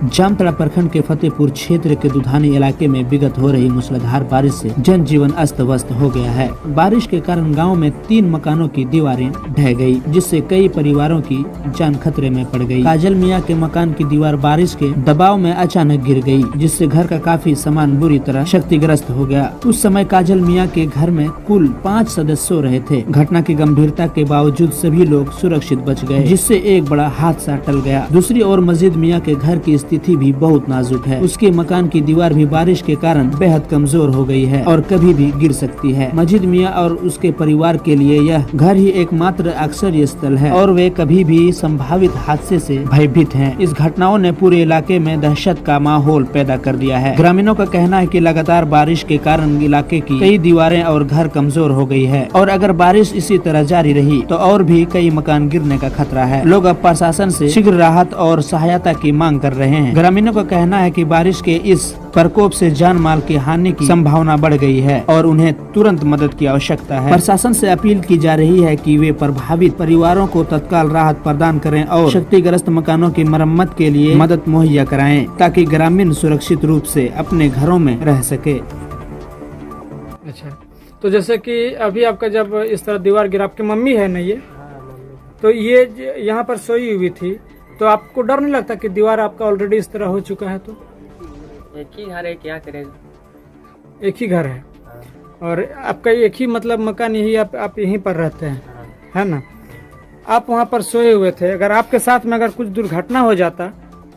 जामताड़ा प्रखंड के फतेहपुर क्षेत्र के दुधानी इलाके में विगत हो रही मूसलाधार बारिश से जनजीवन अस्त व्यस्त हो गया है। बारिश के कारण गांव में 3 मकानों की दीवारें ढह गई, जिससे कई परिवारों की जान खतरे में पड़ गई। काजल मियां के मकान की दीवार बारिश के दबाव में अचानक गिर गई, जिससे घर का काफी सामान बुरी तरह क्षतिग्रस्त हो गया। उस समय काजल मियां के घर में कुल 5 सदस्य सो रहे थे। घटना की गंभीरता के बावजूद सभी लोग सुरक्षित बच गए, जिससे एक बड़ा हादसा टल गया। दूसरी ओर मस्जिद मियां के घर की स्थिति भी बहुत नाजुक है। उसके मकान की दीवार भी बारिश के कारण बेहद कमजोर हो गई है और कभी भी गिर सकती है। मस्जिद मियां और उसके परिवार के लिए यह घर ही एकमात्र आश्रय स्थल है और वे कभी भी संभावित हादसे से भयभीत हैं। इस घटनाओं ने पूरे इलाके में दहशत का माहौल पैदा कर दिया है। ग्रामीणों का कहना है कि लगातार बारिश के कारण इलाके की कई दीवारें और घर कमजोर हो गई है और अगर बारिश इसी तरह जारी रही तो और भी कई मकान गिरने का खतरा है। लोग अब प्रशासन से शीघ्र राहत और सहायता की मांग कर रहे हैं। ग्रामीणों का कहना है कि बारिश के इस प्रकोप से जान माल की हानि की संभावना बढ़ गई है और उन्हें तुरंत मदद की आवश्यकता है। प्रशासन से अपील की जा रही है कि वे प्रभावित परिवारों को तत्काल राहत प्रदान करें और क्षतिग्रस्त मकानों की मरम्मत के लिए मदद मुहैया कराएं, ताकि ग्रामीण सुरक्षित रूप से अपने घरों में रह सके। अच्छा, तो जैसे कि अभी आपका जब इस तरह दीवार गिरा, आपकी मम्मी है ना ये? तो ये यहाँ पर सोई हुई थी, तो आपको डर नहीं लगता कि दीवार आपका ऑलरेडी इस तरह हो चुका है? तो एक ही घर है, क्या करेगा? एक ही घर है और आपका एक ही मतलब मकान यही, आप यहीं पर रहते हैं, है ना? आप वहाँ पर सोए हुए थे। अगर आपके साथ में अगर कुछ दुर्घटना हो जाता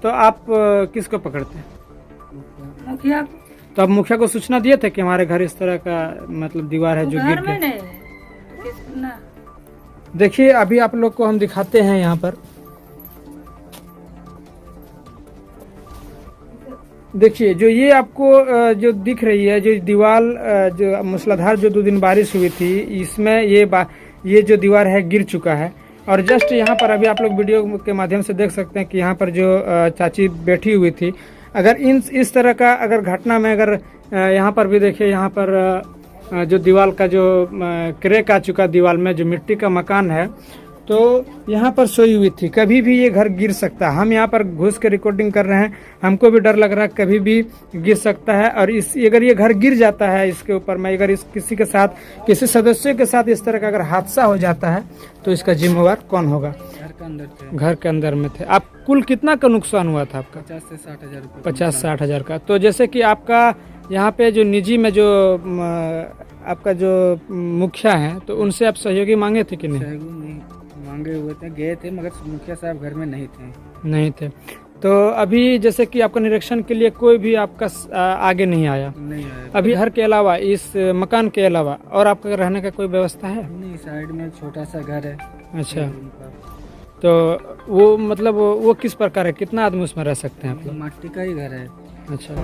तो आप किसको पकड़ते? मुखिया। तो आप मुखिया को सूचना दिए थे कि हमारे घर इस तरह का मतलब दीवार है जो गिर गया? देखिए, अभी आप लोग को हम दिखाते हैं यहाँ पर। देखिए, जो ये आपको जो दिख रही है, जो दीवार जो मूसलाधार जो 2 दिन बारिश हुई थी, इसमें ये जो दीवार है गिर चुका है। और जस्ट यहाँ पर अभी आप लोग वीडियो के माध्यम से देख सकते हैं कि यहाँ पर जो चाची बैठी हुई थी, अगर इस तरह का अगर घटना में अगर यहाँ पर भी देखिए, यहाँ पर जो दीवार का जो क्रैक आ चुका दीवार में, जो मिट्टी का मकान है, तो यहाँ पर सोई हुई थी। कभी भी ये घर गिर सकता है। हम यहाँ पर घुस के रिकॉर्डिंग कर रहे हैं, हमको भी डर लग रहा है कभी भी गिर सकता है। और अगर ये घर गिर जाता है इसके ऊपर में, अगर किसी के साथ, किसी सदस्य के साथ इस तरह का अगर हादसा हो जाता है तो इसका जिम्मेवार कौन होगा? घर के अंदर थे। घर के अंदर में थे आप। कुल कितना का नुकसान हुआ था आपका? 50 से 60 हज़ार। 50-60 हज़ार का। तो जैसे कि आपका यहाँ पे जो निजी में जो आपका जो मुखिया है, तो उनसे आप सहयोगी मांगे थे कि नहीं? मांगे हुए थे, गए थे, मगर मुखिया साहब घर में नहीं थे। तो अभी जैसे कि आपका निरीक्षण के लिए कोई भी आपका आगे नहीं आया? नहीं आया। अभी घर के अलावा, इस मकान के अलावा और आपका रहने का कोई व्यवस्था है? नहीं, साइड में छोटा सा घर है। अच्छा, तो वो मतलब वो किस प्रकार है? कितना आदमी उसमें रह सकते हैं आप लोग? माटी का ही घर है। अच्छा।